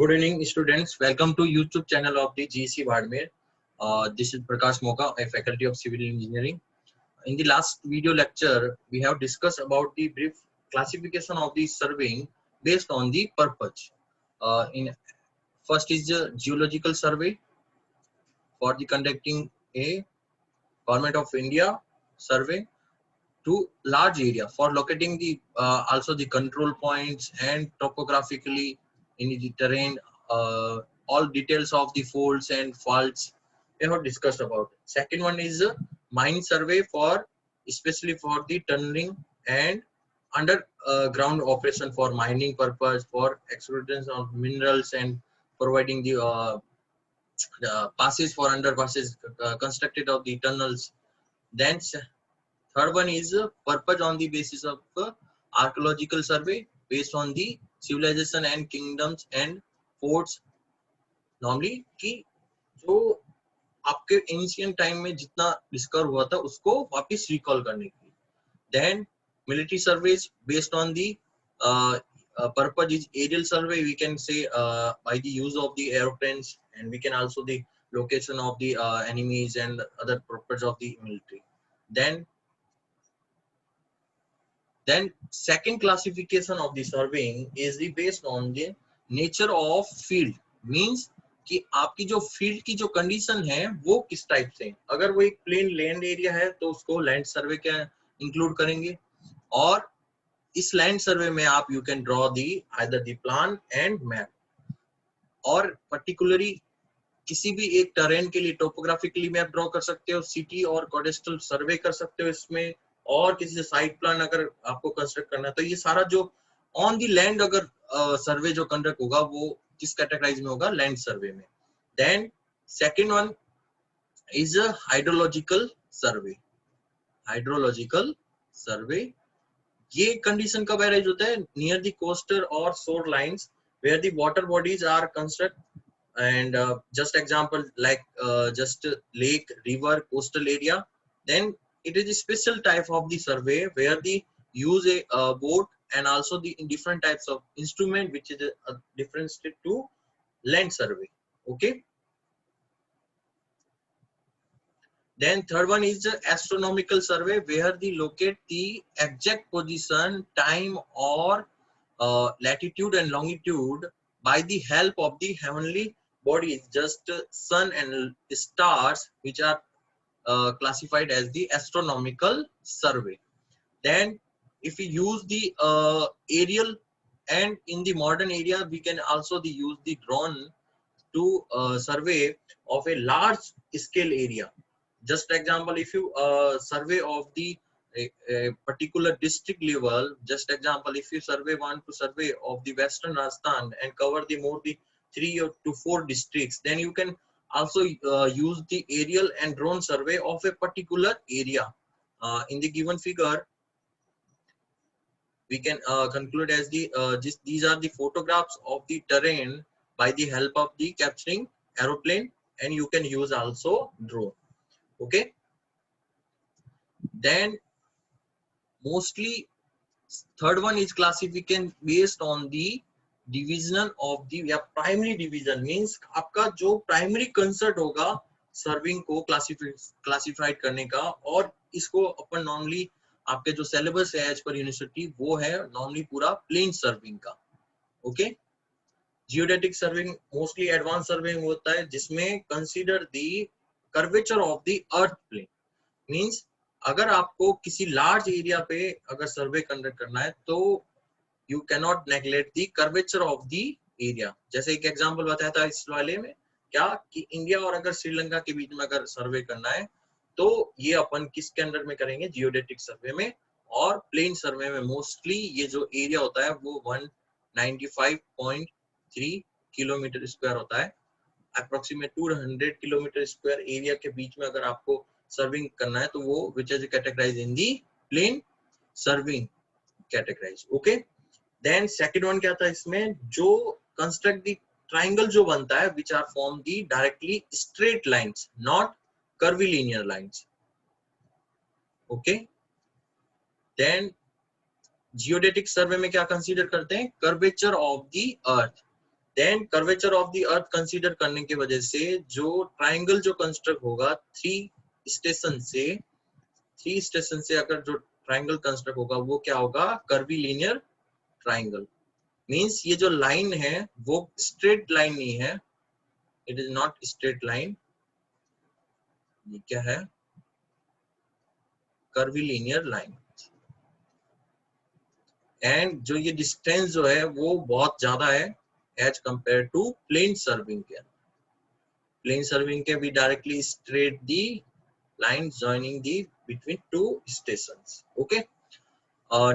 Good evening, students. Welcome to YouTube channel of the GC Bhadmer. This is Prakash Moka, a faculty of civil engineering. In the last video lecture, we have discussed about the brief classification of the surveying based on the purpose. In first is the geological survey for the conducting a Government of India survey to large area for locating the also the control points and topographically in the terrain, all details of the folds and faults we have discussed about. Second one is a mine survey for especially for the tunneling and under ground operation for mining purpose, for exploitation of minerals and providing the passes for underpasses constructed of the tunnels. Then third one is purpose on the basis of archaeological survey based on the civilization and kingdoms and forts normally कि जो आपके ancient time में जितना discover हुआ था उसको वापस recall करने के लिए. Then military surveys based on the purpose is aerial survey, we can say by the use of the aeroplanes, and we can also the location of the enemies and other purpose of the military. Then second classification of the surveying is the based on the nature of field, means कि आपकी जो field की जो condition है वो किस type से है. अगर वो एक प्लेन लैंड एरिया है तो उसको लैंड सर्वे क्या इंक्लूड करेंगे, और इस लैंड सर्वे में आप you can draw the either the plan and map, और पर्टिकुलरली किसी भी एक टेरेन के लिए टोपोग्राफिकली मैप ड्रॉ कर सकते हो, सिटी और कोडेस्टल सर्वे कर सकते हो इसमें, और किसी से साइट प्लान अगर आपको कंस्ट्रक्ट करना है. तो ये सारा जो ऑन द लैंड अगर सर्वे जो कंडक्ट होगा वो किस कैटेगराइज में होगा, लैंड सर्वे में. Then second one is hydrological survey. Hydrological survey ये कंडीशन कब अराइज होता है, नियर द कोस्टल और shore lines where the water bodies are construct, and just example like just lake, river, coastal area. Then it is a special type of the survey where the use a boat and also the different types of instrument which is a different to land survey. Okay, then third one is the astronomical survey where the locate the exact position, time or latitude and longitude by the help of the heavenly bodies, just sun and stars, which are classified as the astronomical survey. Then if we use the aerial, and in the modern area we can also use the drone to survey of a large scale area. Just example, if you survey of the a particular district level, just example, if you want to survey of the western Rajasthan and cover the more the 3 to 4 districts, then you can also use the aerial and drone survey of a particular area. In the given figure we can conclude as the these are the photographs of the terrain by the help of the capturing aeroplane, and you can use also drone. Okay, then mostly third one is classification based on the division of the primary division, means आपका जो primary concern होगा serving को classified करने का, और इसको अपन normally आपके जो सिलेबस है एज पर यूनिवर्सिटी वो है नॉर्मली पूरा प्लेन सर्विंग का. Okay, geodetic surveying mostly advance surveying होता है जिसमें consider the curvature of the earth plane, means अगर आपको किसी लार्ज एरिया पे अगर सर्वे कंडक्ट करना है तो you can not neglect the curvature of the area. जैसे एक एग्जांपल बताया था इस वाले में क्या कि इंडिया और अगर श्रीलंका के बीच में अगर सर्वे करना है तो ये अपन किसके अंडर में करेंगे, जियोडेटिक सर्वे में. और प्लेन सर्वे में मोस्टली ये जो एरिया होता है वो 195.3 किलोमीटर स्क्वायर होता है, अप्रोक्सीमेट 200 किलोमीटर स्क्वायर एरिया के बीच में अगर आपको सर्विंग करना है तो वो which is categorise in the plane surveying categorise. Okay, then second one क्या था इसमें, जो कंस्ट्रक्ट दी ट्रायंगल जो बनता है which are form the directly straight lines, not curvilinear lines. Okay, then geodetic survey में क्या कंसीडर करते हैं, curvature of the earth, then curvature of the earth consider करने की वजह से जो ट्राइंगल जो कंस्ट्रक्ट होगा थ्री स्टेशन से अगर जो ट्राइंगल कंस्ट्रक्ट होगा वो क्या होगा, कर्वी लीनियर ट्राइंगल। मींस ये जो लाइन है वो स्ट्रेट लाइन नहीं है, it is not straight line, ये क्या है, कर्वी लीनियर लाइन। एंड जो ये डिस्टेंस जो है वो बहुत ज्यादा है as compare to plane surveying के। प्लेन सर्विंग के we directly straight the line joining the between two stations. Okay,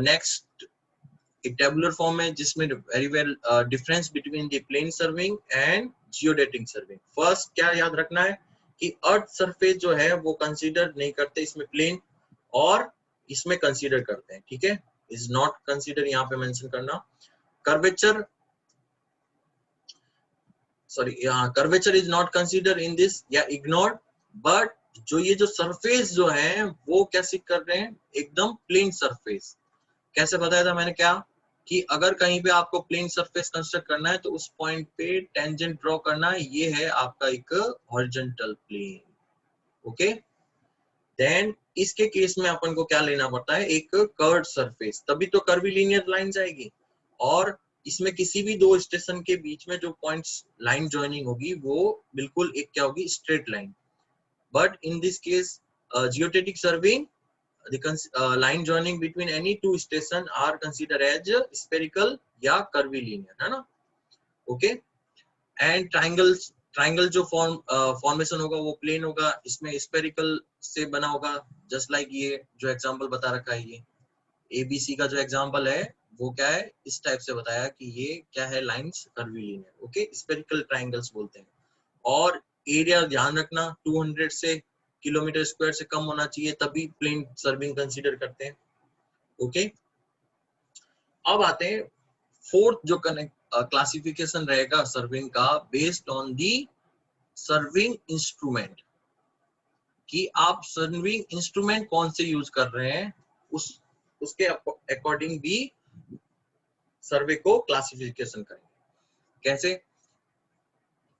next एक टेबुलर फॉर्म है जिसमें very well difference between the plane surveying and geodetic surveying. First क्या याद रखना है कि अर्थ सरफेस जो है वो कंसीडर नहीं करते इसमें प्लेन, और इसमें कंसीडर करते हैं, ठीक है, इज नॉट कंसीडर यहाँ पे मेंशन करना। Curvature curvature is not consider in this या इग्नोर्ड, बट जो ये जो सरफेस जो है वो कैसे कर रहे हैं, एकदम प्लेन सरफेस। कैसे बताया था मैंने क्या कि अगर कहीं पे आपको प्लेन सरफेस कंस्ट्रक्ट करना है तो उस पॉइंट पे टेंजेंट ड्रॉ करना है, ये है आपका एक हॉरिजॉन्टल प्लेन। ओके, देन इसके केस में अपन को क्या लेना पड़ता है, एक कर्व्ड सरफेस, तभी तो कर्वी लीनियर लाइन जाएगी। और इसमें किसी भी दो स्टेशन के बीच में जो पॉइंट्स लाइन जॉइनिंग होगी वो बिल्कुल एक क्या होगी, straight line. But in this case geodetic surveying, the line joining between any two station are considered as spherical या curvy linear, है ना। ओके, एंड ट्राइंगल जो फॉर्मेशन होगा वो प्लेन होगा, इसमें स्फेरिकल से बना होगा, जस्ट लाइक ये जो एग्जांपल बता रखा है, ये एबीसी का जो एग्जांपल है वो क्या है, इस टाइप से बताया कि ये क्या है, lines curvy linear. Okay, spherical triangles बोलते हैं। और एरिया ध्यान रखना 200 से किलोमीटर स्क्वायर से कम होना चाहिए, तभी प्लेन सर्विंग कंसीडर करते हैं। ओके, अब आते हैं फोर्थ जो क्लासिफिकेशन रहेगा सर्विंग का, based on the serving instrument, कि आप सर्विंग इंस्ट्रूमेंट कौन से यूज कर रहे हैं, उसके अकॉर्डिंग भी सर्वे को क्लासिफिकेशन करेंगे। कैसे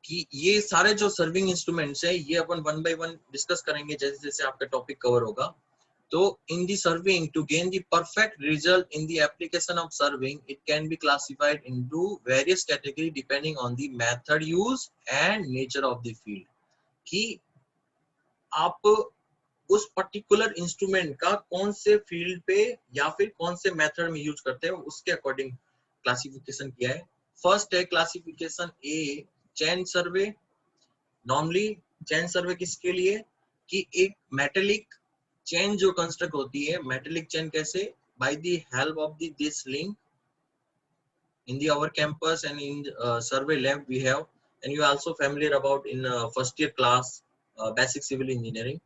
कि ये सारे जो सर्विंग इंस्ट्रूमेंट्स है ये अपन वन बाय वन डिस्कस करेंगे जैसे जैसे आपका टॉपिक कवर होगा। तो in the serving, to gain the perfect result in the application of serving, it can be classified into various categories depending on the method used and nature of the field, कि आप उस particular instrument का कौन से field पे या फिर कौन से मेथड में यूज करते हैं उसके अकॉर्डिंग क्लासिफिकेशन किया है। फर्स्ट है classification A, chain survey. Normally chain survey किसके लिए, कि एक मेटेलिक चेन जो कंस्ट्रक्ट होती है, मेटेलिक चेन कैसे, bye the help of this link in the our campus and in survey lab we have, and you are also familiar about in first year class basic civil engineering.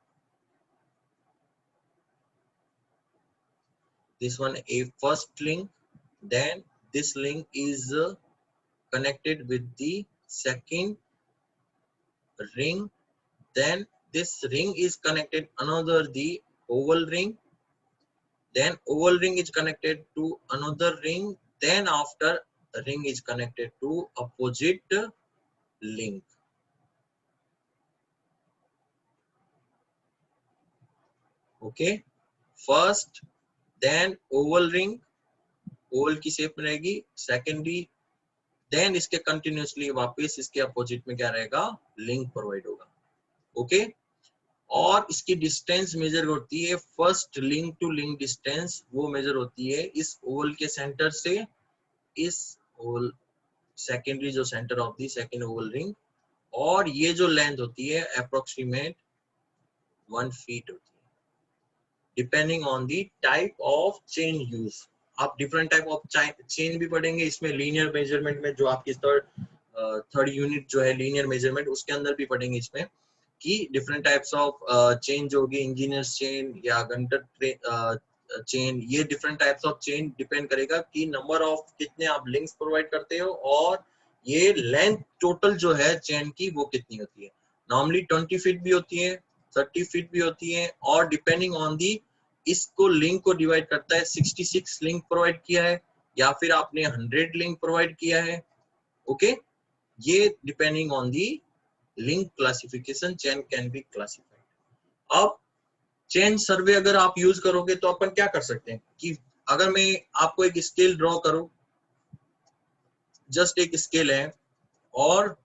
This one a first link, then this link is connected with the second ring, then this ring is connected another the oval ring, then oval ring is connected to another ring, then after the ring is connected to opposite link. Okay, first then oval ring, Oval की shape में रहेगी, secondary then इसके continuously वापस इसके opposite में क्या रहेगा, link provide होगा। ओके, और इसकी डिस्टेंस मेजर होती है, first link to link distance वो मेजर होती है इस ओवल के सेंटर से इस ओवल सेकेंडरी जो centre of the second oval ring, और ये जो लेंथ होती है अप्रोक्सीमेट 1 फीट होती है, depending on the type of chain use. आप डिफरेंट टाइप ऑफ चेन भी पढ़ेंगे इसमें, लीनियर मेजरमेंट में जो आपकी थर्ड यूनिट जो है लीनियर मेजरमेंट, उसके अंदर भी पढ़ेंगे इसमें कि डिफरेंट टाइप्स ऑफ चेन जो होगी, इंजीनियर्स चेन या गंटर चेन, ये different types of chain depend करेगा कि नंबर ऑफ कितने आप लिंक्स प्रोवाइड करते हो और ये लेंथ टोटल जो है चेन की वो कितनी होती है। नॉर्मली 20 फीट भी होती है, 30 फीट भी होती है, और डिपेंडिंग ऑन दी इसको लिंक को डिवाइड करता है, 66 लिंक प्रोवाइड किया है या फिर आपने 100 लिंक प्रोवाइड किया है। ओके, ये depending on the link classification chain can be classified. अब चेन सर्वे अगर आप यूज करोगे तो अपन क्या कर सकते हैं कि अगर मैं आपको एक स्केल ड्रॉ करूं, जस्ट एक स्केल है, और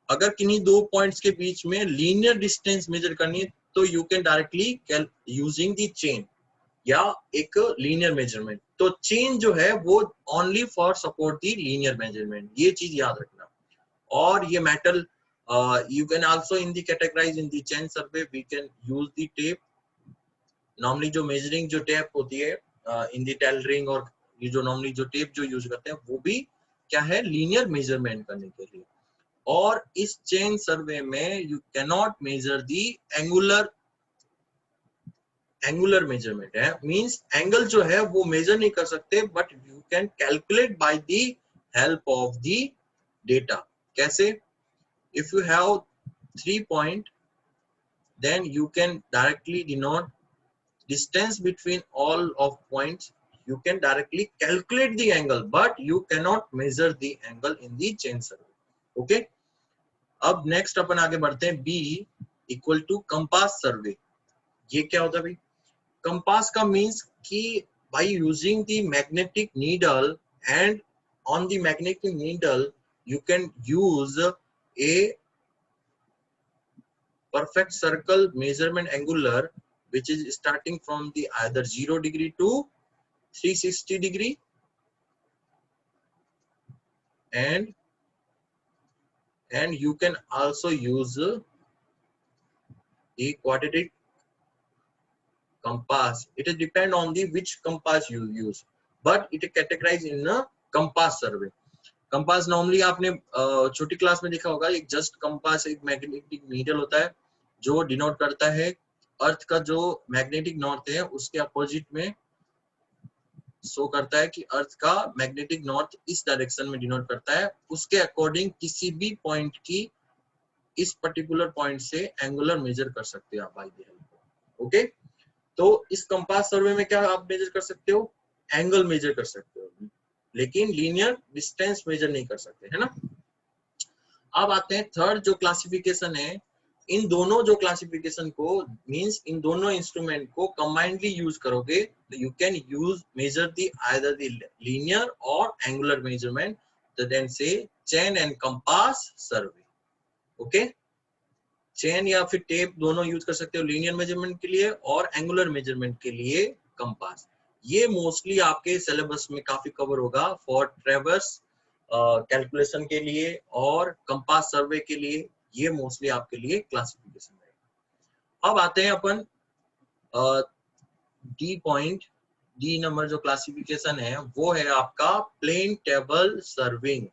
अगर किन्हीं दो पॉइंट्स के बीच में लीनियर डिस्टेंस मेजर करनी है तो you can directly using the chain या एक लीनियर मेजरमेंट। तो चेन जो है वो only for support the linear measurement, ये चीज याद रखना। और ये metal you can also in the categorise in the chain survey we can use the tape. Normally जो मेजरिंग जो टेप होती है इन दी टेलरिंग, और ये जो नॉर्मली जो टेप जो यूज करते हैं वो भी क्या है, लीनियर मेजरमेंट करने के लिए। और इस चेन सर्वे में you can not measure the angular measurement है, मींस एंगल जो है वो मेजर नहीं कर सकते, but you can calculate by the help of the data. कैसे? If you have 3 point then you can directly denote distance between all of points. You can directly calculate the angle, but you cannot measure the angle in the chain survey. Okay, अब next अपन आगे बढ़ते हैं। B equal to compass survey. ये क्या होता है भाई? कंपास का मीन्स कि by using the magnetic needle, and on the magnetic needle you can use a perfect circle measurement angular which is starting from the either 0 degree to 360 degree, and you can also use the quadratic compass. It is depend on the which compass you use, but it is categorized in a compass survey. Compass normally आपने छोटी class में देखा होगा, एक just compass एक magnetic needle होता है जो डिनोट करता है अर्थ का जो मैग्नेटिक नॉर्थ है उसके अपोजिट में शो करता है कि अर्थ का मैग्नेटिक नॉर्थ इस डायरेक्शन में डिनोट करता है। उसके अकॉर्डिंग किसी भी पॉइंट की इस पर्टिकुलर पॉइंट से एंगुलर मेजर कर सकते हो आप बाय द हेल्प। ओके, तो इस कंपास सर्वे में क्या आप मेजर कर सकते हो? एंगल मेजर कर सकते हो, लेकिन लीनियर डिस्टेंस मेजर नहीं कर सकते, है ना। अब आते हैं थर्ड जो क्लासिफिकेशन है। इन दोनों जो क्लासिफिकेशन को मींस इन दोनों इंस्ट्रूमेंट को कंबाइंडली यूज करोगे तो you can use measure the either the linear और एंगुलर मेजरमेंट, तो देन से chain and compass survey. Okay, chain या फिर टेप दोनों यूज कर सकते हो लीनियर मेजरमेंट के लिए और एंगुलर मेजरमेंट के लिए कंपास। ये मोस्टली आपके सिलेबस में काफी कवर होगा फॉर ट्रेवर्स कैलकुलेशन के लिए और कंपास सर्वे के लिए, ये मोस्टली आपके लिए क्लासिफिकेशन है। अब आते हैं अपन डी नंबर जो क्लासिफिकेशन है वो है आपका प्लेन टेबल सर्विंग।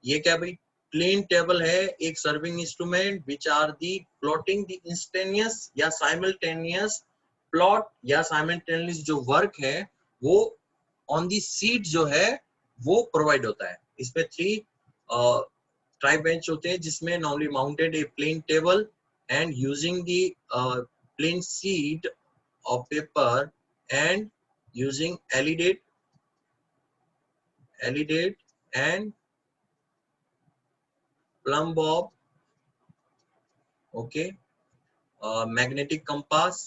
ये क्या भाई? प्लेन टेबल है एक surveying instrument which are the plotting the instantaneous या साइमल्टेनियस प्लॉट या साइमल्टेनियस जो वर्क है वो ऑन दी सीट जो है वो प्रोवाइड होता है। इसमें 3 ट्राई बेंच होते हैं जिसमें normally mounted a plane table and using the plane sheet of paper and using alidade एंड plumb bob, okay, magnetic compass.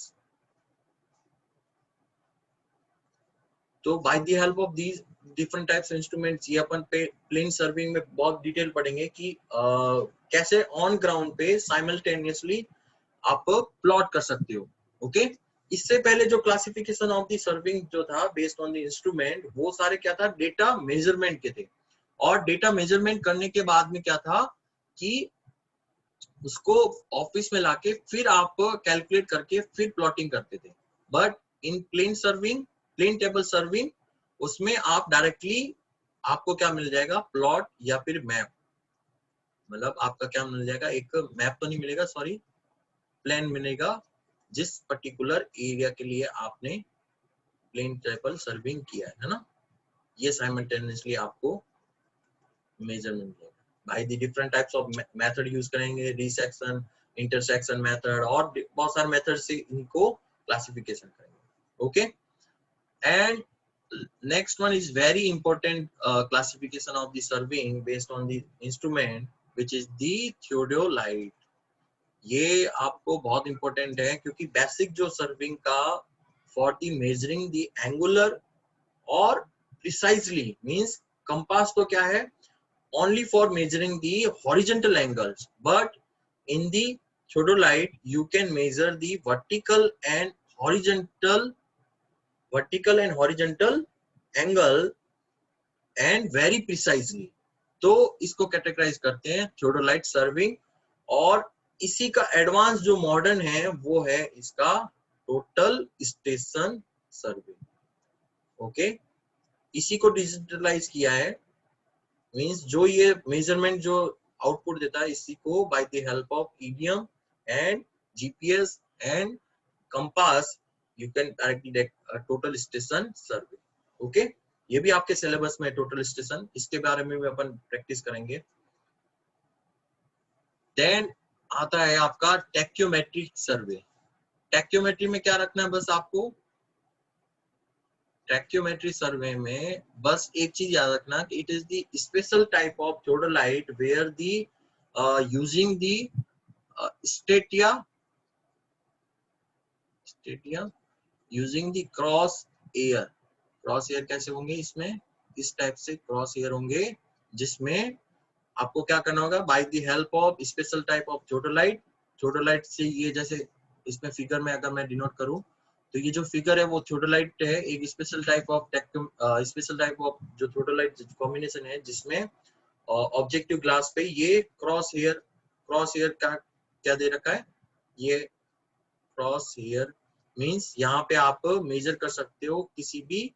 तो by the help of these different types of instruments ये अपन पे plane serving में बहुत detail पढ़ेंगे कि कैसे on ground पे साइमल्टेनियसली आप प्लॉट कर सकते हो। ओके, इससे पहले जो क्लासिफिकेशन ऑफ द सर्विंग जो था बेस्ड ऑन द इंस्ट्रूमेंट वो सारे क्या था, डेटा मेजरमेंट के थे। और डेटा मेजरमेंट करने के बाद में क्या था कि उसको ऑफिस में लाके फिर आप कैलकुलेट करके फिर प्लॉटिंग करते थे। But in plane table surveying उसमें आप डायरेक्टली आपको क्या मिल जाएगा, प्लॉट या फिर मैप। मतलब आपका क्या मिल जाएगा, एक मैप तो नहीं मिलेगा, सॉरी प्लान मिलेगा जिस पर्टिकुलर एरिया के लिए आपने प्लेन टेबल सर्विंग किया है ना, ये साइमल्टेनियसली आपको मेजरमेंट देगा। By the different types of method use करेंगे, रिसेक्शन, इंटरसेक्शन मेथड और बहुत सारे मेथड से इनको क्लासिफिकेशन करेंगे। Okay, and Next one is very important classification of the surveying based on the instrument, which is the theodolite. ये आपको बहुत इंपॉर्टेंट है क्योंकि बेसिक जो सर्विंग का for the measuring the angular और प्रिसाइजली मींस कंपास तो क्या है only for measuring the horizontal angles, but in the theodolite you can measure the vertical and horizontal angle and very precisely. तो इसको categorise करते हैं theodolite serving, और इसी का एडवांस जो मॉडर्न है वो है इसका टोटल स्टेशन सर्विंग। ओके, इसी को डिजिटलाइज किया है, मींस जो ये मेजरमेंट जो आउटपुट देता है इसी को bye the help of EDM and GPS and compass you can directly total station survey. Okay, ये भी आपके सिलेबस में टोटल स्टेशन, इसके बारे में भी अपन प्रैक्टिस करेंगे। देन आता है आपका टैक्योमेट्रिक सर्वे। टैक्योमेट्री में क्या रखना है बस आपको, टैक्योमेट्री सर्वे में बस एक चीज याद रखना कि it is the special type of theodolite where the using the stadia using the cross hair कैसे होंगे इसमें, इस टाइप से क्रॉस एयर होंगे, जिसमें आपको क्या करना होगा bye the help of special type of theodolite से, ये जैसे इसमें फिगर में अगर मैं डिनोट करूं तो ये जो फिगर है वो theodolite है, एक स्पेशल टाइप ऑफ जो theodolite कॉम्बिनेशन है जिसमें ऑब्जेक्टिव ग्लास पे ये क्रॉस हेयर का क्या दे रखा है, ये क्रॉस हेयर मींस यहाँ पे आप मेजर कर सकते हो किसी भी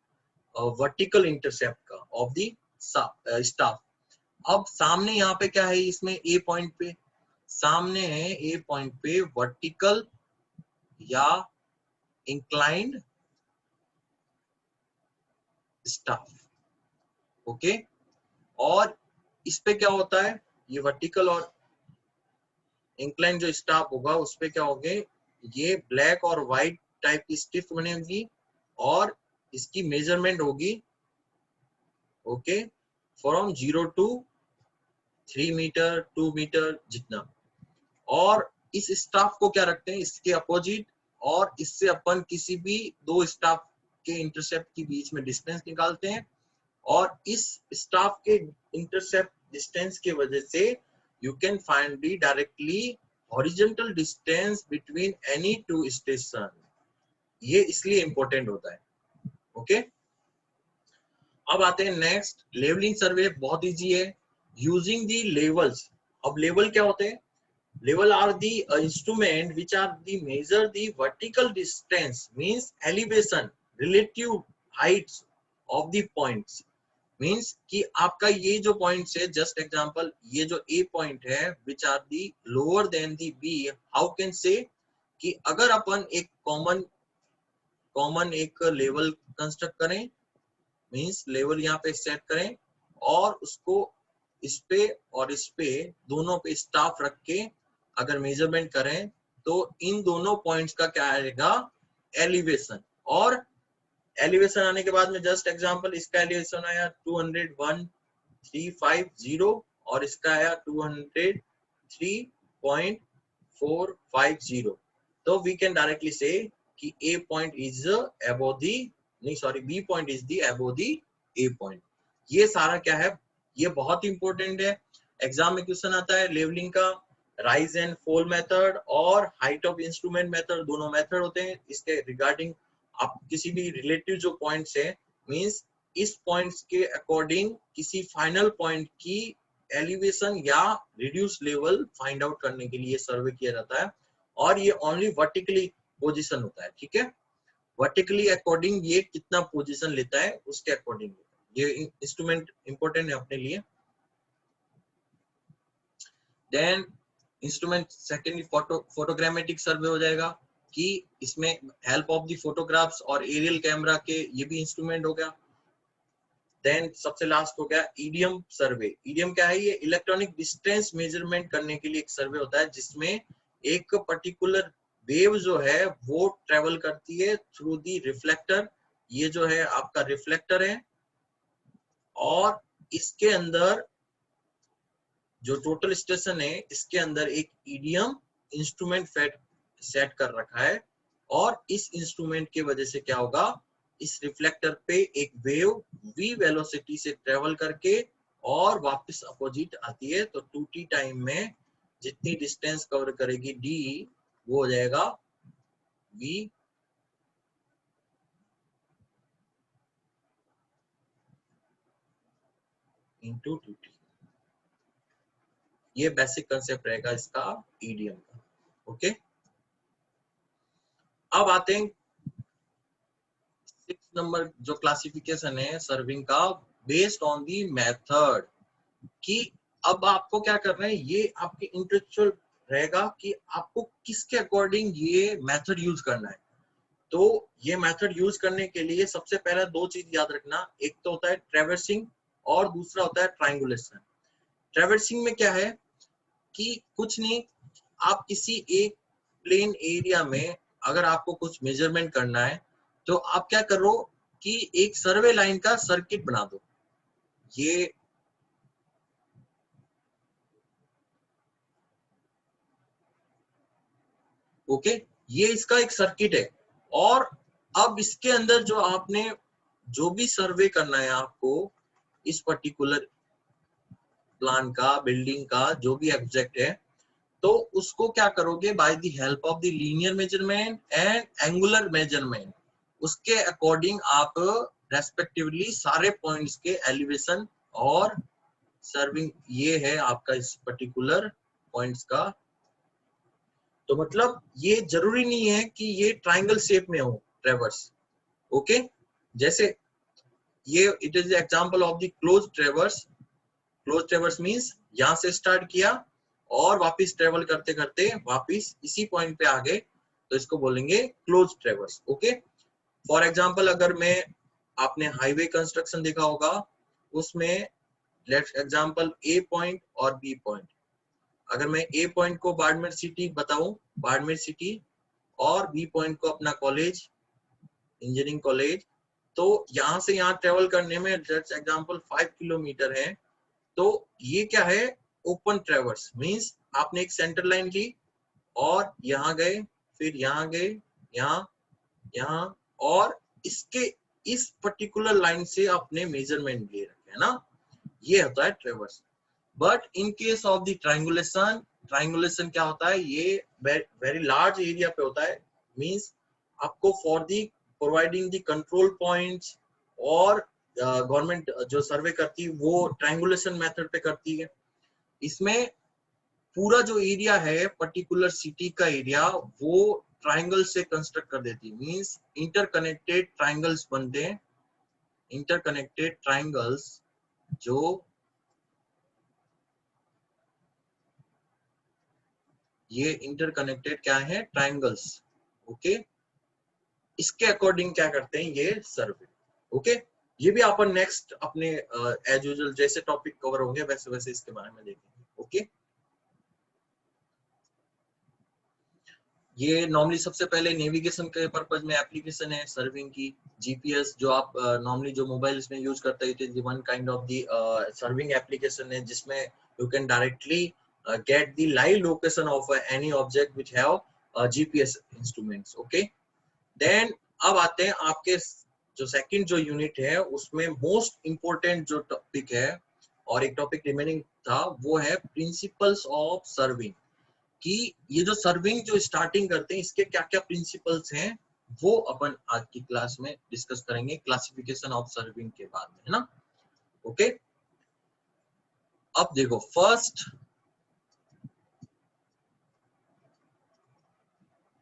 वर्टिकल इंटरसेप्ट का ऑफ द स्टाफ। अब सामने यहाँ पे क्या है, इसमें ए पॉइंट पे सामने है, ए पॉइंट पे वर्टिकल या इंक्लाइंड स्टाफ। ओके, और इस पे क्या होता है, ये वर्टिकल और इंक्लाइन जो स्टाफ होगा उस पे क्या होंगे, ये ब्लैक और व्हाइट टाइप की स्ट्रिप बनेगी और इसकी मेजरमेंट होगी okay from 0 to 3 metre 2 metre जितना। और इस स्टाफ को क्या रखते हैं इसके अपोजिट, और इससे अपन किसी भी दो स्टाफ के इंटरसेप्ट के बीच में डिस्टेंस निकालते हैं, और इस स्टाफ के इंटरसेप्ट डिस्टेंस के वजह से you can find the directly horizontal distance between any two station। ये इसलिए इंपॉर्टेंट होता है। ओके, अब आते हैं नेक्स्ट, लेवलिंग सर्वे बहुत इजी है, यूजिंग दी लेवल्स। अब लेवल क्या होते हैं, level are the instrument which are the measure the vertical distance means elevation relative heights of the points. Means कि आपका ये जो पॉइंट्स है, जस्ट एग्जांपल ये जो ए पॉइंट है which are the lower than the B, how can say कि अगर अपन एक कॉमन एक लेवल कंस्ट्रक्ट करें, मींस लेवल यहाँ पे सेट करें और उसको इस पे और इस पे दोनों पे स्टाफ रख के अगर मेजरमेंट करें तो इन दोनों पॉइंट्स का क्या आएगा, एलिवेशन। और एलिवेशन आने के बाद में जस्ट एग्जांपल इसका एलिवेशन आया 201,350 और इसका आया 203.450। तो वी कैन डायरेक्टली से कि A point is above the, नहीं sorry, B point is the above the A point. ये सारा क्या है, ये बहुत इंपॉर्टेंट है, एग्जाम में क्वेश्चन आता है लेवलिंग का, राइज एंड फॉल मेथड और हाइट ऑफ इंस्ट्रूमेंट मेथड, दोनों मेथड होते हैं इसके रिगार्डिंग। आप किसी भी रिलेटिव जो पॉइंट्स है मींस इस पॉइंट्स के अकॉर्डिंग किसी फाइनल पॉइंट की एलिवेशन या रिड्यूस लेवल फाइंड आउट करने के लिए सर्वे किया जाता है, और ये ओनली वर्टिकली पोजीशन होता है। ठीक है, वर्टिकली अकॉर्डिंग ये कितना पोजीशन लेता है उसके अकॉर्डिंग ये इंस्ट्रूमेंट इंपॉर्टेंट है अपने लिए। देन इंस्ट्रूमेंट सेकेंडली फोटोग्रामेटिक सर्वे हो जाएगा कि इसमें हेल्प ऑफ द फोटोग्राफ्स और एरियल कैमरा के ये भी इंस्ट्रूमेंट हो गया। देन सबसे लास्ट हो गया ईडीएम सर्वे। ईडीएम क्या है, ये इलेक्ट्रॉनिक डिस्टेंस मेजरमेंट करने के लिए एक सर्वे होता है जिसमें एक पर्टिकुलर वेव जो है वो ट्रेवल करती है थ्रू दी रिफ्लेक्टर ये जो है आपका रिफ्लेक्टर है, और इसके अंदर जो टोटल स्टेशन है इसके अंदर एक ईडीएम इंस्ट्रूमेंट सेट कर रखा है, और इस इंस्ट्रूमेंट की वजह से क्या होगा, इस रिफ्लेक्टर पे एक वेव v वेलोसिटी से ट्रेवल करके और वापस अपोजिट आती है, तो 2t टाइम में जितनी डिस्टेंस कवर करेगी d, वो हो जाएगा v इंटू 2t। ये बेसिक कंसेप्ट रहेगा इसका ईडीएम का। ओके, अब आते हैं 6 नंबर जो क्लासिफिकेशन है सर्विंग का, बेस्ड ऑन दी मेथड, कि अब आपको क्या करना है, ये आपके इंटेलेक्चुअल रहेगा कि आपको किसके अकॉर्डिंग ये मेथड यूज करना है। तो ये मेथड यूज करने के लिए सबसे पहले दो चीज याद रखना, एक तो होता है ट्रैवर्सिंग और दूसरा होता है ट्रायंगुलेशन। ट्रैवर्सिंग में क्या है कि कुछ नहीं, आप किसी एक प्लेन एरिया में अगर आपको कुछ मेजरमेंट करना है, तो आप क्या करो कि एक सर्वे लाइन का सर्किट बना दो। ये ओके, ये इसका एक सर्किट है, और अब इसके अंदर जो आपने जो भी सर्वे करना है आपको, इस पर्टिकुलर प्लान का, बिल्डिंग का जो भी ऑब्जेक्ट है, तो उसको क्या करोगे, bye the help of the linear measurement and angular measurement, उसके अकॉर्डिंग आप रेस्पेक्टिवली सारे पॉइंट्स के एलिवेशन और सर्विंग, ये है आपका इस पर्टिकुलर पॉइंट्स का। तो मतलब ये जरूरी नहीं है कि ये ट्रायंगल शेप में हो ट्रेवर्स। ओके, जैसे ये it is example of the close ट्रेवर्स। Close ट्रेवर्स means यहां से स्टार्ट किया और वापस ट्रेवल करते करते वापस इसी पॉइंट पे आ गए, तो इसको बोलेंगे क्लोज ट्रेवर्स। ओके, फॉर एग्जांपल अगर मैं, आपने हाईवे कंस्ट्रक्शन देखा होगा, उसमें लेट्स एग्जांपल ए पॉइंट और बी पॉइंट, अगर मैं ए पॉइंट को बाड़मेर सिटी बताऊं, बाड़मेर सिटी, और बी पॉइंट को अपना कॉलेज, इंजीनियरिंग कॉलेज, तो यहाँ से यहाँ ट्रेवल करने में लेट्स एग्जांपल 5 किलोमीटर है, तो ये क्या है, ओपन ट्रेवर्स मींस आपने एक सेंटर लाइन ली और यहाँ गए, फिर यहाँ गए, यहाँ, यहाँ, और इसके इस पर्टिकुलर लाइन से आपने मेजरमेंट ले रखे है ना, ये होता है ट्रेवर्स। But in case of the triangulation, triangulation क्या होता है, ये वेरी लार्ज एरिया पे होता है, मींस आपको for the providing the control points, और गवर्नमेंट जो सर्वे करती है वो ट्रायंगुलेशन मेथड पे करती है। इसमें पूरा जो एरिया है पर्टिकुलर सिटी का एरिया, वो ट्रायंगल से कंस्ट्रक्ट कर देती है, मींस इंटरकनेक्टेड ट्रायंगल्स बनते हैं। इंटरकनेक्टेड ट्रायंगल्स जो ये इंटरकनेक्टेड क्या है, ट्रायंगल्स। ओके, इसके अकॉर्डिंग क्या करते हैं ये सर्वे। ओके, ये भी अपन नेक्स्ट अपने एज यूजुअल जैसे टॉपिक कवर होंगे वैसे वैसे इसके बारे में देखेंगे। ओके, ये नॉर्मली सबसे पहले नेविगेशन के पर्पज में एप्लीकेशन है सर्विंग की। जीपीएस जो आप नॉर्मली जो मोबाइल में यूज करते हैं, it is one kind of the serving application है, जिसमें you can directly get the live location of any object which have GPS instruments. Okay, then अब आते हैं आपके जो सेकंड जो यूनिट है, उसमें मोस्ट इंपोर्टेंट जो टॉपिक है और एक टॉपिक रिमेनिंग था, वो है प्रिंसिपल्स ऑफ सर्विंग। कि ये जो सर्विंग जो स्टार्टिंग करते हैं, इसके क्या क्या प्रिंसिपल्स हैं, वो अपन आज की क्लास में डिस्कस करेंगे क्लासिफिकेशन ऑफ सर्विंग के बाद, है ना। ओके, अब देखो फर्स्ट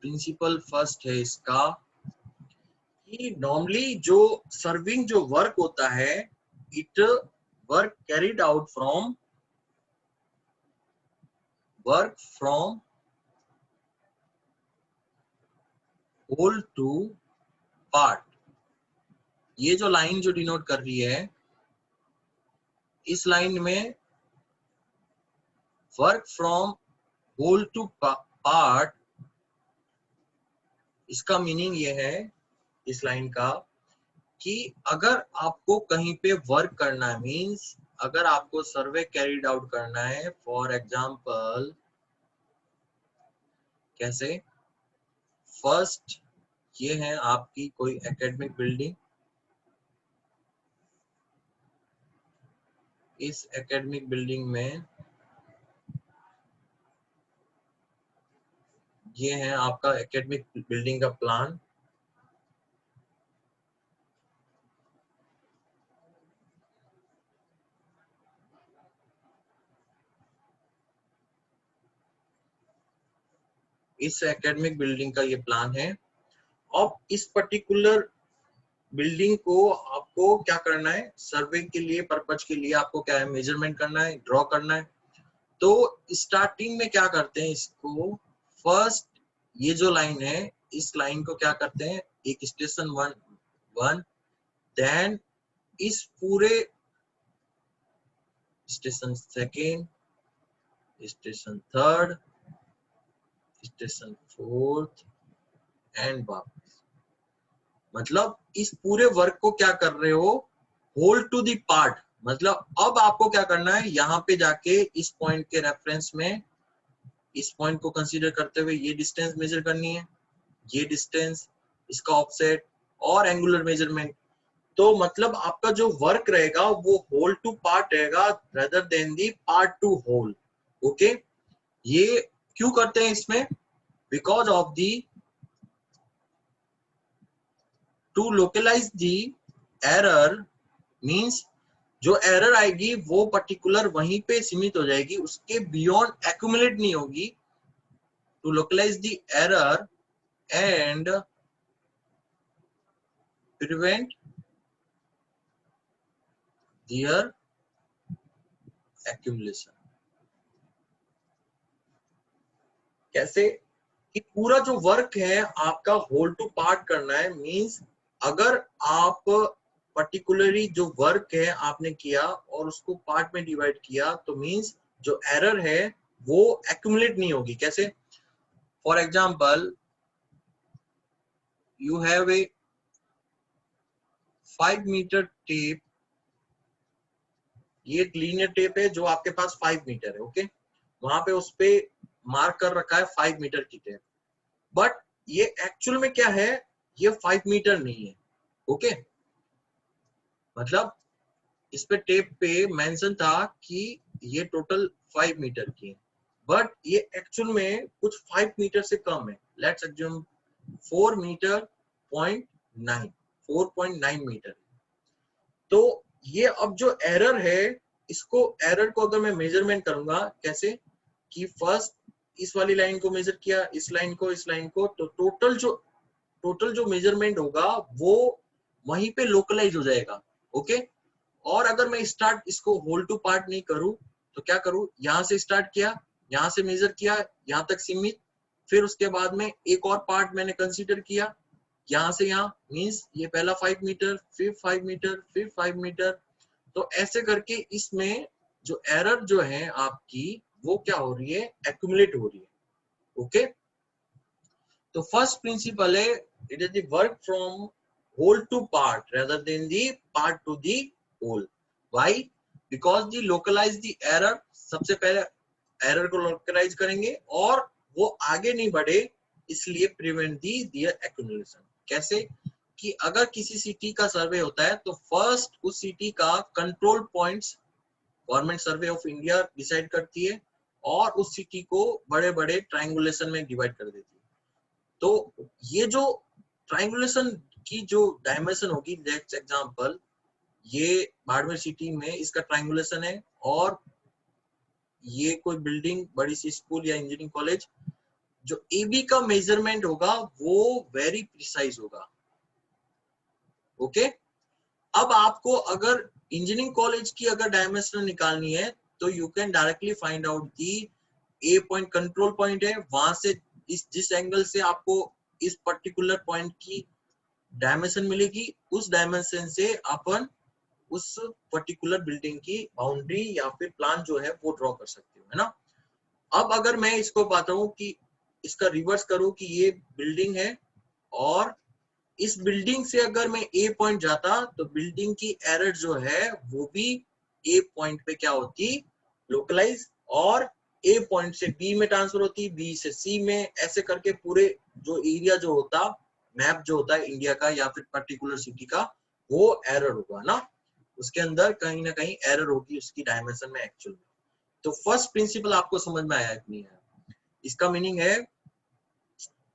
प्रिंसिपल फर्स्ट है इसका कि नॉर्मली जो सर्विंग जो वर्क होता है, it work carried out from whole to part. ये जो लाइन जो डिनोट कर रही है, इस लाइन में work from whole to part, इसका मीनिंग ये है इस लाइन का कि अगर आपको कहीं पे वर्क करना है, मींस अगर आपको सर्वे कैरिड आउट करना है, फॉर एग्जांपल कैसे, फर्स्ट ये है आपकी कोई एकेडमिक बिल्डिंग, इस एकेडमिक बिल्डिंग में ये है आपका एकेडमिक बिल्डिंग का प्लान। इस एकेडमिक बिल्डिंग का ये प्लान है। अब इस पर्टिकुलर बिल्डिंग को आपको क्या करना है, सर्वे के लिए पर्पज के लिए आपको क्या है, मेजरमेंट करना है, ड्रॉ करना है। तो स्टार्टिंग में क्या करते हैं, इसको फर्स्ट ये जो लाइन है, इस लाइन को क्या करते हैं, एक स्टेशन वन, देन इस पूरे station second, station third, station fourth and वापस। मतलब इस पूरे वर्क को क्या कर रहे हो, होल टू दी पार्ट। मतलब अब आपको क्या करना है, यहाँ पे जाके इस पॉइंट के रेफरेंस में, इस पॉइंट को कंसीडर करते हुए ये डिस्टेंस मेजर करनी है, ये डिस्टेंस, इसका ऑफसेट और एंगुलर मेजरमेंट। तो मतलब आपका जो वर्क रहेगा वो होल टू पार्ट रहेगा rather than the part to whole. Okay, ये क्यों करते हैं इसमें, because of the to localise the error, means जो एरर आएगी वो पर्टिकुलर वहीं पे सीमित हो जाएगी, उसके बियॉन्ड एक्यूमुलेट नहीं होगी। To localise the error and prevent their accumulation. कैसे कि पूरा जो वर्क है आपका होल टू पार्ट करना है, मींस अगर आप पर्टिकुलरली जो वर्क है आपने किया और उसको पार्ट में डिवाइड किया, तो मींस जो एरर है वो एक्यूमुलेट नहीं होगी। कैसे, for example you have a 5 metre tape, ये एक लीनियर टेप है जो आपके पास 5 मीटर है। ओके, वहां पे उस पे मार्क कर रखा है 5 मीटर की टेप, बट ये एक्चुअल में क्या है, ये 5 मीटर नहीं है। ओके, मतलब इस पे टेप पे मेंशन था कि ये टोटल 5 मीटर की है, बट ये एक्चुअल में कुछ 5 मीटर से कम है। Let's assume 4 metre point 9, 4.9 metre. तो ये अब जो एरर है, इसको एरर को अगर मैं मेजरमेंट करूंगा कैसे, कि फर्स्ट इस वाली लाइन को मेजर किया, इस लाइन को, इस लाइन को, तो टोटल जो मेजरमेंट होगा वो वहीं पे लोकलाइज हो जाएगा। ओके, और अगर मैं स्टार्ट इसको होल टू पार्ट नहीं करूं, तो क्या करूं, यहां से स्टार्ट किया, यहां से मेजर किया, यहां तक सीमित, फिर उसके बाद में एक और पार्ट मैंने कंसीडर किया, यहां से यहां, मींस ये पहला 5 मीटर, फिर 5 मीटर, फिर 5 मीटर। तो ऐसे करके इसमें जो एरर जो है आपकी वो क्या हो रही है, एक्यूमुलेट हो रही है। ओके, तो फर्स्ट प्रिंसिपल है, it is the work from whole to part rather than the part to the whole. Why? Because the localize the error, सबसे पहले एरर को लोकलाइज करेंगे और वो आगे नहीं बढ़े, इसलिए प्रिवेंट दी देयर एक्यूमुलेशन। कैसे कि अगर किसी सिटी का सर्वे होता है तो फर्स्ट उस सिटी का control points government survey of India decide करती है और उस सिटी को बड़े बड़े ट्रायंगुलेशन में डिवाइड कर देती है। तो ये जो ट्रायंगुलेशन की जो डायमेंशन होगी, लेट्स एग्जांपल ये बाड़मेर सिटी में इसका ट्रायंगुलेशन है, और ये कोई बिल्डिंग, बड़ी सी स्कूल या इंजीनियरिंग कॉलेज, जो एबी का मेजरमेंट होगा वो वेरी प्रिसाइज होगा। ओके, अब आपको अगर इंजीनियरिंग कॉलेज की अगर डायमेंशन निकालनी है तो you can directly find out the A point control point है, वहां से जिस एंगल से आपको इस पर्टिकुलर पॉइंट की डायमेंशन मिलेगी, उस डायमेंशन से अपन उस पर्टिकुलर बिल्डिंग की बाउंड्री या फिर प्लान जो है वो ड्रॉ कर सकते हो, है ना। अब अगर मैं इसको पाता हूँ कि इसका रिवर्स करूं कि ये बिल्डिंग है और इस बिल्डिंग से अगर मैं ए पॉइंट जाता तो बिल्डिंग की एरर जो है वो भी ए पॉइंट पे क्या होती, लोकलाइज, और ए पॉइंट से बी में ट्रांसफर होती, बी से सी में, ऐसे करके पूरे जो एरिया जो होता, मैप जो होता है इंडिया का या फिर पर्टिकुलर सिटी का, वो एरर होगा ना, उसके अंदर कहीं ना कहीं एरर होगी उसकी डायमेंशन में एक्चुअल में। तो फर्स्ट प्रिंसिपल आपको समझ में आया कि नहीं है? इसका मीनिंग है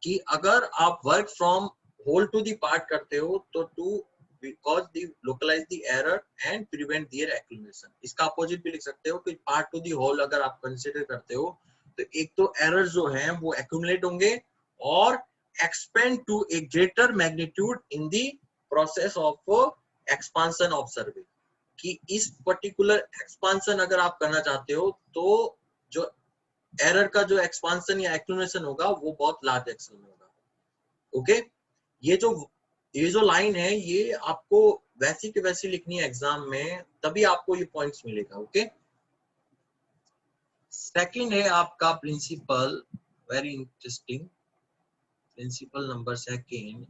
कि अगर आप work from whole to the part करते हो तो to because the localise the error and prevent their accumulation. इसका अपोजिट भी लिख सकते हो कि पार्ट टू दी होल अगर आप कंसीडर करते हो तो एक तो एरर जो है वो एक्यूमुलेट होंगे और expand to a greater magnitude in the process of expansion of survey. कि इस पर्टिकुलर एक्सपांशन अगर आप करना चाहते हो तो जो एरर का जो एक्सपांशन या एक्यूमुलेशन होगा वो बहुत लार्ज एक्सेल में होगा। ओके, ये जो लाइन है ये आपको वैसी के वैसी लिखनी है एग्जाम में, तभी आपको ये पॉइंट्स मिलेगा। ओके, सेकंड है आपका principle, very interesting principle number second.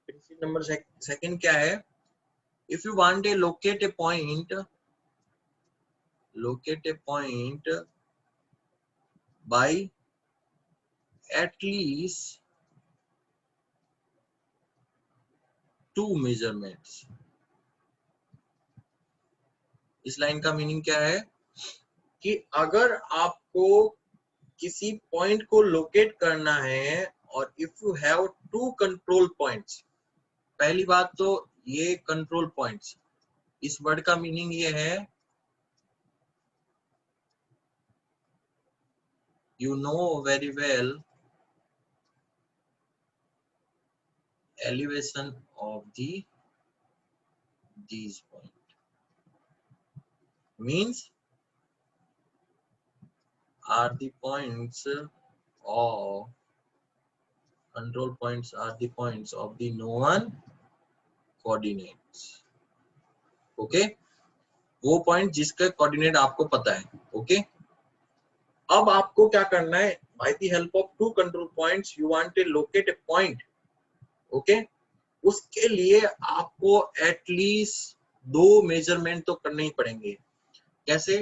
Principle number second क्या है? If you want a locate a point by at least 2 measurements। इस लाइन का मीनिंग क्या है कि अगर आपको किसी पॉइंट को लोकेट करना है और if you have 2 control points, पहली बात तो ये कंट्रोल पॉइंट्स, इस वर्ड का मीनिंग ये है, you know very well elevation of these point means are the points of control points are the points of the known coordinates। Okay, वो point जिसका कोऑर्डिनेट आपको पता है। ओके, अब आपको क्या करना है, by the help of 2 control points you want to locate a point. Okay, उसके लिए आपको एटलीस्ट 2 मेजरमेंट तो करने ही पड़ेंगे। कैसे?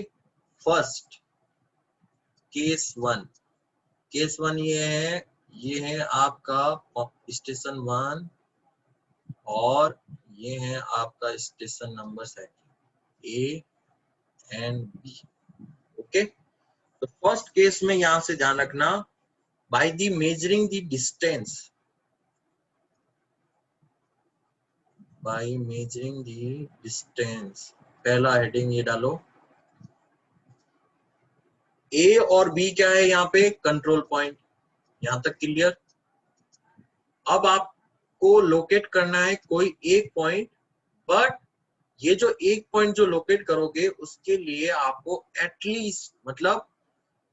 फर्स्ट केस वन ये है आपका स्टेशन 1 और ये है आपका station number 2 A and B. Okay, तो फर्स्ट केस में यहां से ध्यान रखना, by the measuring the distance, by measuring the distance, पहला हेडिंग ये डालो, ए और बी क्या है यहाँ पे, कंट्रोल पॉइंट। यहां तक क्लियर? अब आपको लोकेट करना है कोई एक पॉइंट, बट ये जो एक पॉइंट जो लोकेट करोगे उसके लिए आपको एटलीस्ट मतलब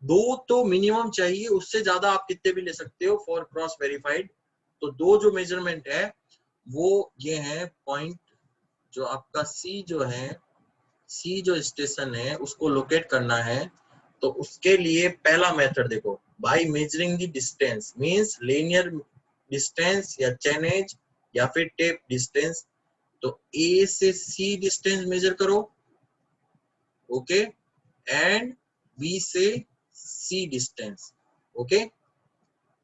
2 तो मिनिमम चाहिए, उससे ज्यादा आप कितने भी ले सकते हो फॉर क्रॉस वेरीफाइड। तो 2 जो मेजरमेंट है वो ये है, पॉइंट जो आपका सी जो स्टेशन है उसको लोकेट करना है। तो उसके लिए पहला मेथड देखो, by measuring the distance means linear distance या चेनेज या फिर टेप डिस्टेंस। तो ए से सी डिस्टेंस मेजर करो, ओके, एंड बी से C distance. Okay,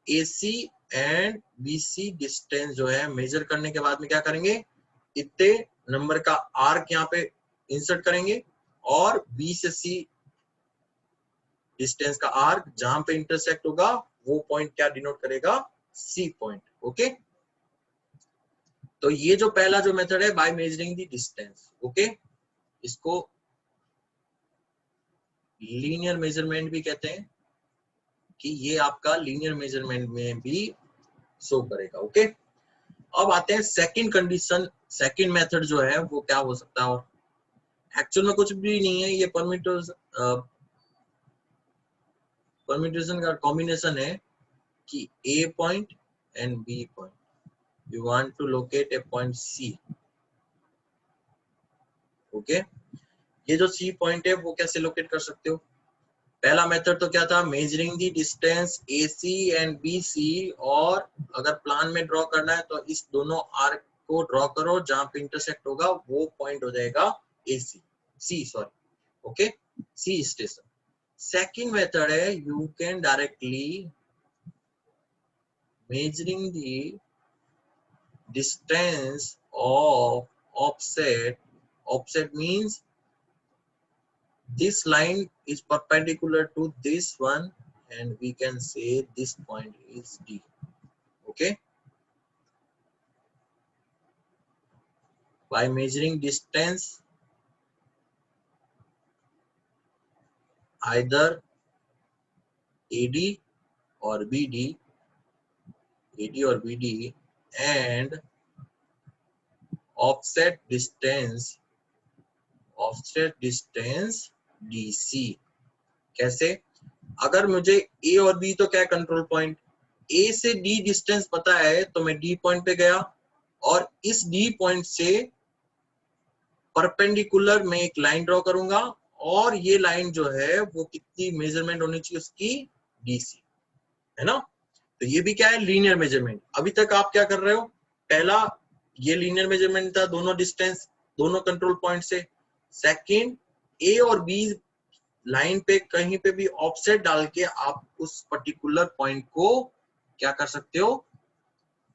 A C and B C distance जो है मेजर करने के बाद में क्या करेंगे, इतने नंबर का आर्क यहाँ पे इंसर्ट करेंगे और बी से सी डिस्टेंस का आर्क जहां पे इंटरसेक्ट होगा वो पॉइंट क्या डिनोट करेगा, सी पॉइंट। ओके, तो ये जो पहला जो मेथड है bye measuring the distance, okay, इसको लीनियर मेजरमेंट भी कहते हैं कि ये आपका लीनियर मेजरमेंट में भी शो करेगा। ओके, अब आते हैं सेकंड कंडीशन, सेकंड मेथड जो है वो क्या हो सकता है, और एक्चुअल में कुछ भी नहीं है, ये परम्यूटेशन का कॉम्बिनेशन है कि A point and B point, you want to locate a point C. Okay, ये जो सी पॉइंट है वो कैसे लोकेट कर सकते हो, पहला मेथड तो क्या था, measuring the distance AC and BC, और अगर प्लान में ड्रॉ करना है तो इस दोनों आर्क को ड्रॉ करो, जहां पे इंटरसेक्ट होगा वो पॉइंट हो जाएगा okay, C station. Second method है, you can directly measuring the distance of offset. Offset means this line is perpendicular to this one, and we can say this point is D. Okay, by measuring distance either AD or BD, and offset distance DC। कैसे? अगर मुझे A और B तो क्या है, control point, A से D distance पता है तो मैं D पॉइंट पे गया, और इस D पॉइंट से परपेंडिकुलर में एक लाइन ड्रॉ करूंगा, और ये लाइन जो है वो कितनी मेजरमेंट होनी चाहिए उसकी, DC, है ना। तो ये भी क्या है, लीनियर मेजरमेंट। अभी तक आप क्या कर रहे हो, पहला ये लीनियर मेजरमेंट था, दोनों डिस्टेंस दोनों कंट्रोल पॉइंट से। सेकंड, A और B लाइन पे कहीं पे भी ऑफसेट डाल के आप उस पर्टिकुलर पॉइंट को क्या कर सकते हो,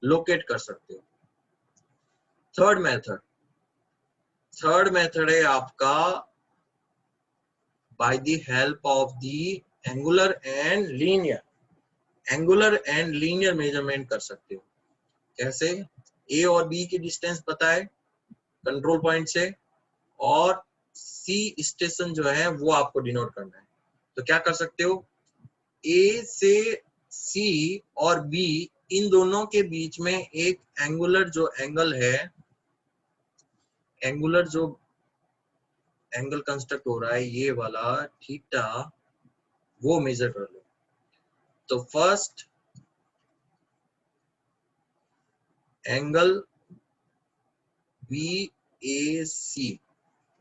लोकेट कर सकते हो। थर्ड मेथड है आपका bye the help of the angular and linear measurement कर सकते हो। कैसे? A और B की डिस्टेंस पता है कंट्रोल पॉइंट से, और C स्टेशन जो है वो आपको डिनोट करना है। तो क्या कर सकते हो, A से C और B इन दोनों के बीच में एक एंगुलर जो एंगल कंस्ट्रक्ट हो रहा है, ये वाला थीटा, वो मेजर कर लो। तो फर्स्ट एंगल BAC,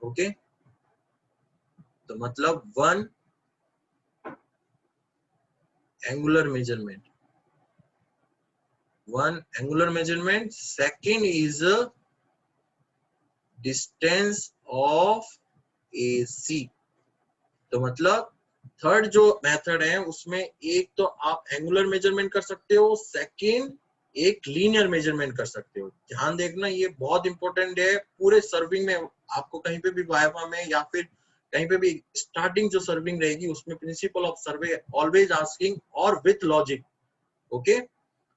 ओके, तो मतलब one angular measurement. Second is distance of AC। तो मतलब थर्ड जो मेथड है उसमें एक तो आप एंगुलर मेजरमेंट कर सकते हो, सेकंड एक लीनियर मेजरमेंट कर सकते हो। ध्यान देखना, ये बहुत इंपॉर्टेंट है पूरे सर्विंग में। आपको कहीं पे भी वाइवा में या फिर कहीं पे भी स्टार्टिंग जो सर्विंग रहेगी उसमें principle of survey always asking और विथ लॉजिक, ओके।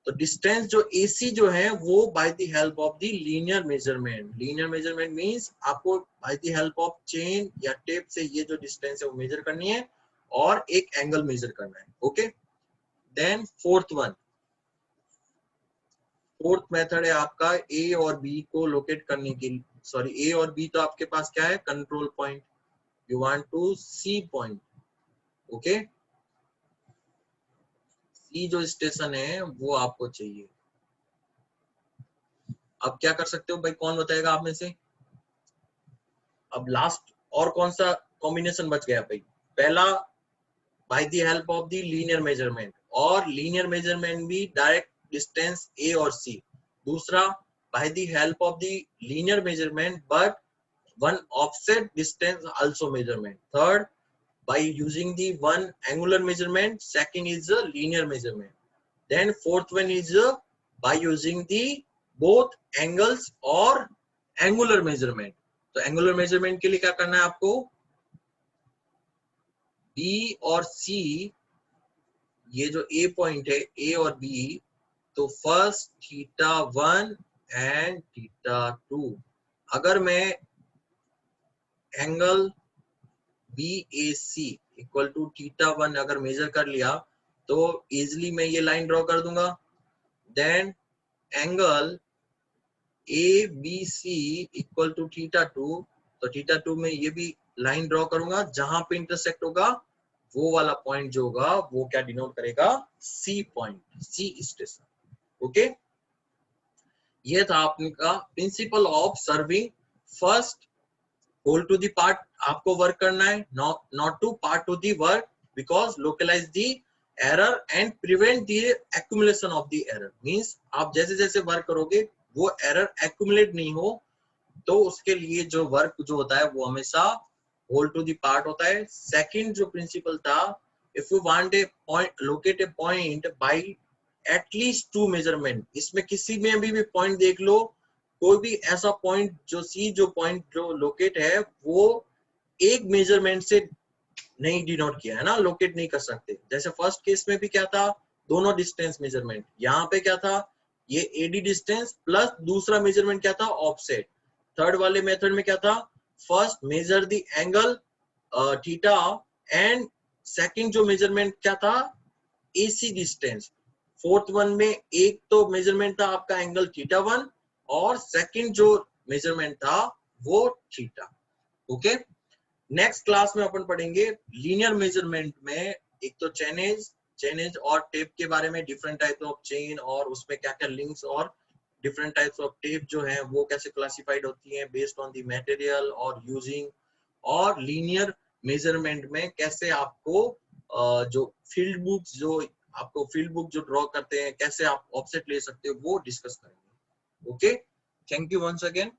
तो डिस्टेंस जो AC जो है वो by the help of the linear measurement means आपको by the help of chain या टेप से ये जो डिस्टेंस है वो मेजर करनी है और एक एंगल मेजर करना है, ओके। देन फोर्थ मेथड है आपका A और B को लोकेट करने के लिए। A और B तो आपके पास क्या है, control point. You want to C point, okay. C जो स्टेशन है वो आपको चाहिए। अब क्या कर सकते हो भाई, कौन बताएगा आप में से? अब लास्ट और कौन सा कॉम्बिनेशन बच गया भाई? पहला bye the help of the linear measurement, और लीनियर मेजरमेंट भी डायरेक्ट डिस्टेंस A और C। दूसरा bye the help of the linear measurement but one offset distance also measurement. Third, by using the one angular measurement. Second is the linear measurement. Then fourth one is by using the both angles or angular measurement. तो angular measurement के लिए क्या करना है आपको, B और C, ये जो A पॉइंट है A और B, तो फर्स्ट θ1 एंड θ2। अगर मैं एंगल BAC इक्वल टू θ1 अगर मेजर कर लिया तो इजिली मैं ये लाइन ड्रॉ कर दूंगा। Then angle ABC equal to θ2, तो θ2 में ये भी लाइन ड्रॉ करूंगा, जहां पे इंटरसेक्ट होगा वो वाला पॉइंट जो होगा वो क्या डिनोट करेगा, C point, C station, okay. ये था आपका principle of surveying. First whole to the part आपको वर्क करना है, not to part to the work. because localize the error and prevent the accumulation of the error. Means आप जैसे जैसे work करोगे वो एरर एक्यूमुलेट नहीं हो, तो उसके लिए जो वर्क जो होता है वो हमेशा होल टू द पार्ट होता है. सेकंड जो प्रिंसिपल था, if you want A point, locate a point by at least 2 measurement, इसमें किसी में भी पॉइंट देख लो, कोई भी ऐसा पॉइंट जो सी जो पॉइंट जो लोकेट है वो एक मेजरमेंट से नहीं डिनोट किया है ना, लोकेट नहीं कर सकते. जैसे फर्स्ट केस में भी क्या था, दोनों डिस्टेंस मेजरमेंट. यहाँ पे क्या था, ये एडी डिस्टेंस प्लस दूसरा मेजरमेंट क्या था, ऑफसेट. थर्ड वाले मेथड में क्या था, first measure the angle theta and second जो मेजरमेंट क्या था, एसी डिस्टेंस. फोर्थ वन में एक तो मेजरमेंट था आपका एंगल थीटा 1 और सेकंड जो मेजरमेंट था वो थीटा. ओके, नेक्स्ट क्लास में अपन पढ़ेंगे लीनियर मेजरमेंट में एक तो चेनेज और टेप के बारे में, डिफरेंट टाइप्स ऑफ चेन और उसमें क्या क्या लिंक्स और डिफरेंट टाइप्स ऑफ टेप जो है वो कैसे क्लासिफाइड होती है बेस्ड ऑन द मटेरियल और यूजिंग, और लीनियर मेजरमेंट में कैसे आपको जो फील्ड बुक जो ड्रॉ करते हैं कैसे आप ऑफसेट ले सकते हो वो डिस्कस करेंगे. Okay, thank you once again.